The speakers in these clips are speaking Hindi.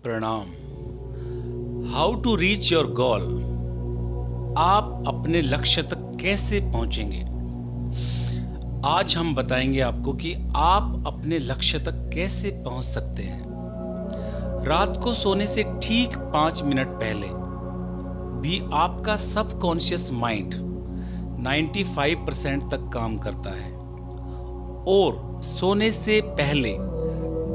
प्रणाम। How to reach your goal. आप अपने लक्ष्य तक कैसे पहुंचेंगे। आज हम बताएंगे आपको कि आप अपने लक्ष्य तक कैसे पहुंच सकते हैं। रात को सोने से ठीक 5 मिनट पहले भी आपका सबकॉन्शियस माइंड 95% तक काम करता है और सोने से पहले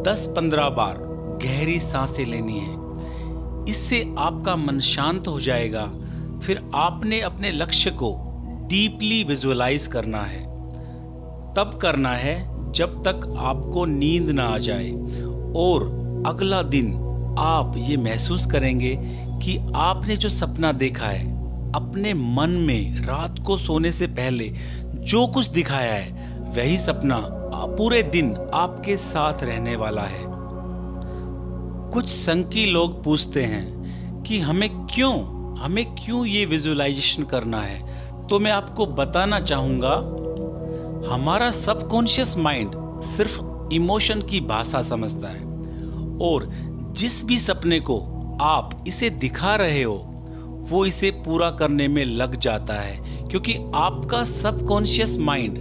10-15 बार गहरी सांसें लेनी है। इससे आपका मन शांत हो जाएगा। फिर आपने अपने लक्ष्य को डीपली विजुअलाइज करना है। तब करना है जब तक आपको नींद ना आ जाए और अगला दिन आप ये महसूस करेंगे कि आपने जो सपना देखा है, अपने मन में रात को सोने से पहले जो कुछ दिखाया है, वही सपना पूरे दिन आपके साथ रहने वाला है। कुछ संकी लोग पूछते हैं कि हमें क्यों ये विजुअलाइजेशन करना है। तो मैं आपको बताना चाहूंगा, हमारा सबकॉन्शियस माइंड सिर्फ इमोशन की भाषा समझता है और जिस भी सपने को आप इसे दिखा रहे हो वो इसे पूरा करने में लग जाता है, क्योंकि आपका सबकॉन्शियस माइंड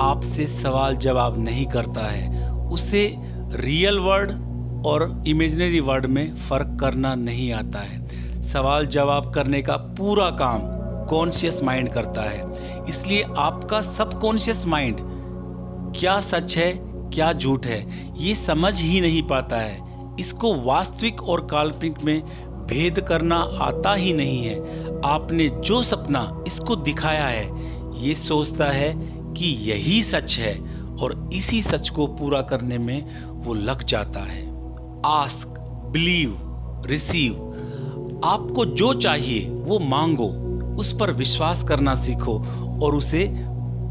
आपसे सवाल जवाब नहीं करता है। उसे रियल वर्ल्ड और इमेजिनरी वर्ल्ड में फर्क करना नहीं आता है। सवाल जवाब करने का पूरा काम कॉन्शियस माइंड करता है। इसलिए आपका सबकॉन्शियस माइंड क्या सच है क्या झूठ है ये समझ ही नहीं पाता है। इसको वास्तविक और काल्पनिक में भेद करना आता ही नहीं है। आपने जो सपना इसको दिखाया है, ये सोचता है कि यही सच है और इसी सच को पूरा करने में वो लग जाता है। Ask, believe, receive. आपको जो चाहिए वो मांगो, उस पर विश्वास करना सीखो और उसे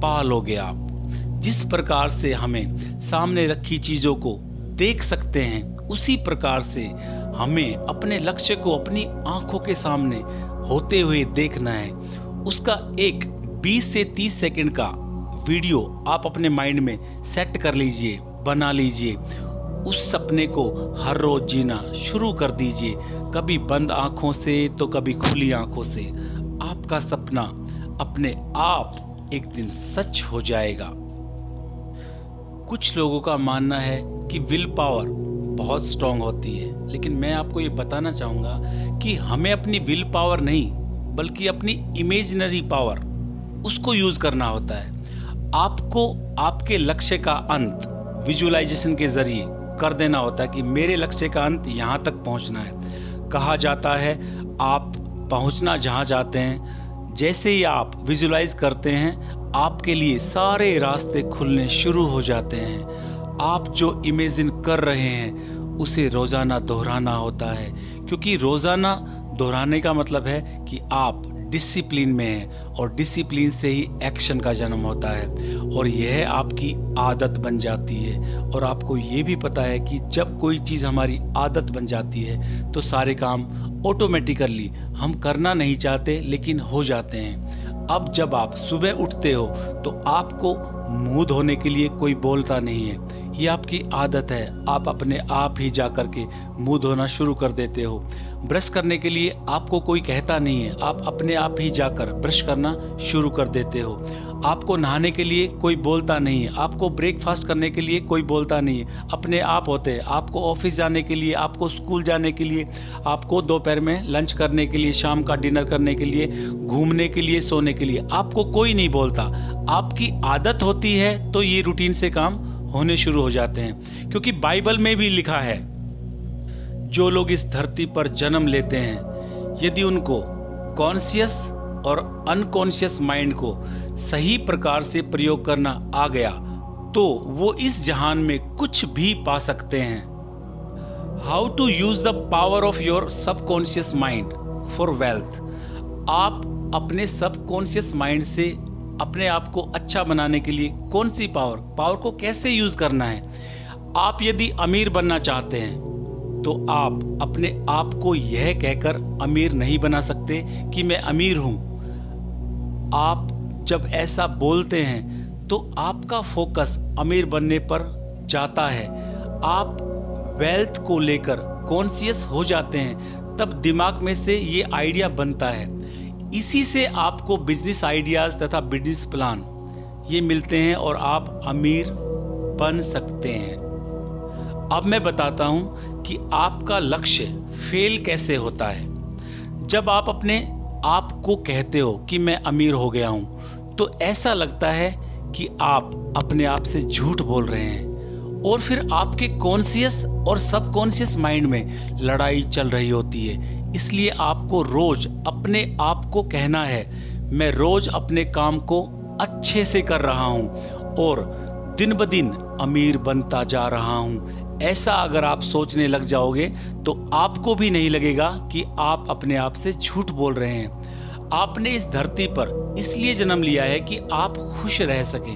पा लोगे आप। जिस प्रकार से हमें सामने रखी चीजों को देख सकते हैं, उसी प्रकार से हमें अपने लक्ष्य को अपनी आंखों के सामने होते हुए देखना है। उसका एक 20 से 30 सेकंड का वीडियो आप अपने माइंड में सेट कर लीजिए, बना लीजिए। उस सपने को हर रोज जीना शुरू कर दीजिए, कभी बंद आंखों से तो कभी खुली आंखों से। आपका सपना अपने आप एक दिन सच हो जाएगा। कुछ लोगों का मानना है कि विल पावर बहुत स्ट्रांग होती है, लेकिन मैं आपको ये बताना चाहूंगा कि हमें अपनी विल पावर नहीं बल्कि अपनी इमेजिनरी पावर उसको यूज करना होता है। आपको आपके लक्ष्य का अंत विजुअलाइजेशन के जरिए कर देना होता है कि मेरे लक्ष्य का अंत यहाँ तक पहुँचना है। कहा जाता है आप पहुँचना जहाँ चाहते हैं, जैसे ही आप विजुअलाइज करते हैं आपके लिए सारे रास्ते खुलने शुरू हो जाते हैं। आप जो इमेजिन कर रहे हैं उसे रोजाना दोहराना होता है, क्योंकि रोजाना दोहराने का मतलब है कि आप डिसिप्लिन में हैं और डिसिप्लिन से ही एक्शन का जन्म होता है और यह आपकी आदत बन जाती है। और आपको ये भी पता है कि जब कोई चीज़ हमारी आदत बन जाती है तो सारे काम ऑटोमेटिकली हम करना नहीं चाहते लेकिन हो जाते हैं। अब जब आप सुबह उठते हो तो आपको मुंह धोने के लिए कोई बोलता नहीं है, ये आपकी आदत है। आप अपने आप ही जा कर के मुंह धोना शुरू कर देते हो। ब्रश करने के लिए आपको कोई कहता नहीं है, आप अपने आप ही जाकर ब्रश करना शुरू कर देते हो। आपको नहाने के लिए कोई बोलता नहीं है, आपको ब्रेकफास्ट करने के लिए कोई बोलता नहीं है, अपने आप होते हैं। आपको ऑफिस जाने के लिए, आपको स्कूल जाने के लिए, आपको दोपहर में लंच करने के लिए, शाम का डिनर करने के लिए, घूमने के लिए, सोने के लिए आपको कोई नहीं बोलता। आपकी आदत होती है तो ये रूटीन से काम होने शुरू हो जाते हैं। क्योंकि बाइबल में भी लिखा है, जो लोग इस धरती पर जन्म लेते हैं, यदि उनको कॉन्शियस और अनकॉन्शियस माइंड को सही प्रकार से प्रयोग करना आ गया तो वो इस जहान में कुछ भी पा सकते हैं। How to use the power of your subconscious mind for wealth. आप अपने सबकॉन्शियस माइंड से अपने आप को अच्छा बनाने के लिए कौन सी पावर को कैसे यूज करना है। आप यदि अमीर बनना चाहते हैं तो आप अपने आप को यह कहकर अमीर नहीं बना सकते कि मैं अमीर हूं। आप जब ऐसा बोलते हैं तो आपका फोकस अमीर बनने पर जाता है। आप वेल्थ को लेकर कॉन्शियस हो जाते हैं, तब दिमाग में से ये आइडिया बनता है। इसी से आपको बिजनेस आइडियाज तथा बिजनेस प्लान ये मिलते हैं और आप अमीर बन सकते हैं। अब मैं बताता हूं कि आपका लक्ष्य फेल कैसे होता है। जब आप अपने आप को कहते हो कि मैं अमीर हो गया हूं, तो ऐसा लगता है कि आप अपने आप से झूठ बोल रहे हैं और फिर आपके कॉन्शियस और सबकॉन्शियस माइंड में लड़ाई चल रही होती है। इसलिए आपको रोज अपने आप को कहना है, मैं रोज अपने काम को अच्छे से कर रहा हूं और दिन ब दिन अमीर बनता जा रहा हूं। ऐसा अगर आप सोचने लग जाओगे तो आपको भी नहीं लगेगा कि आप अपने आप से झूठ बोल रहे हैं। आपने इस धरती पर इसलिए जन्म लिया है कि आप खुश रह सके,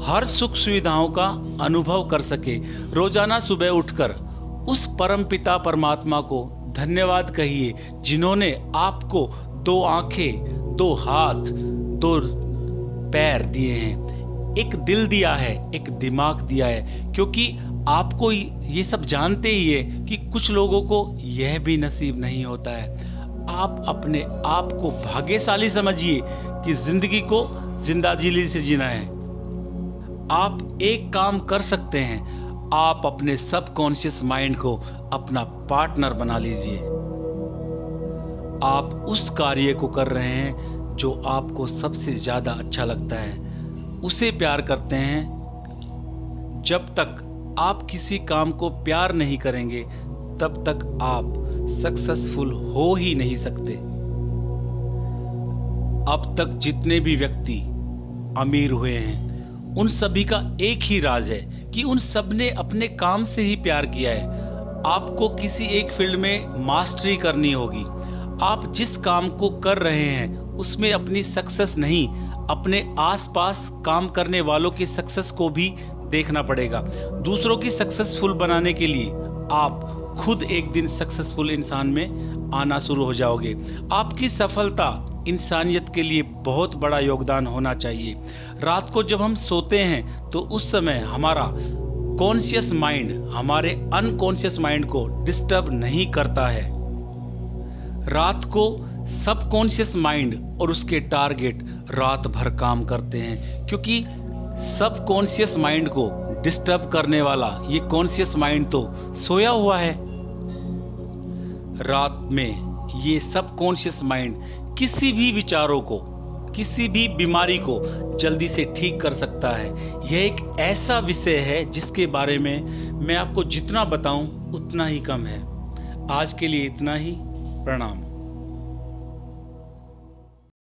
हर सुख सुविधाओं का अनुभव कर सके। रोजाना सुबह उठकर उस परम पिता परमात्मा को धन्यवाद कहिए, जिन्होंने आपको 2 आंखें, 2 हाथ, 2 पैर दिए हैं, एक दिल दिया है, एक दिमाग दिया है। क्योंकि आपको ये सब जानते ही है कि कुछ लोगों को यह भी नसीब नहीं होता है। आप अपने आप को भाग्यशाली समझिए कि जिंदगी को जिंदादिली से जीना है। आप एक काम कर सकते हैं, आप अपने सबकॉन्शियस माइंड को अपना पार्टनर बना लीजिए। आप उस कार्य को कर रहे हैं जो आपको सबसे ज्यादा अच्छा लगता है, उसे प्यार करते हैं। जब तक आप किसी काम को प्यार नहीं करेंगे तब तक आप सक्सेसफुल हो ही नहीं सकते। अब तक जितने भी व्यक्ति अमीर हुए हैं, उन सभी का एक ही राज है कि उन सब ने अपने काम से ही प्यार किया है। आपको किसी एक फील्ड में मास्टरी करनी होगी। आप जिस काम को कर रहे हैं उसमें अपनी सक्सेस नहीं, अपने आसपास काम करने वालों की सक्सेस को भी देखना पड़ेगा। दूसरों की सक्सेसफुल बनाने के लिए आप खुद एक दिन सक्सेसफुल इंसान में आना शुरू हो जाओगे। आपकी सफलता इंसानियत के लिए बहुत बड़ा योगदान होना चाहिए। रात को जब हम सोते हैं तो उस समय हमारा कॉन्शियस माइंड हमारे अनकॉन्शियस माइंड को डिस्टर्ब नहीं करता है। रात को सबकॉन्शियस माइंड और उसके टारगेट रात भर काम करते हैं, क्योंकि सबकॉन्शियस माइंड को डिस्टर्ब करने वाला ये कॉन्शियस माइंड तो सोया हुआ है। रात में ये सबकॉन्शियस माइंड किसी भी विचारों को, किसी भी बीमारी को जल्दी से ठीक कर सकता है। यह एक ऐसा विषय है जिसके बारे में मैं आपको जितना बताऊं उतना ही कम है। आज के लिए इतना ही। प्रणाम।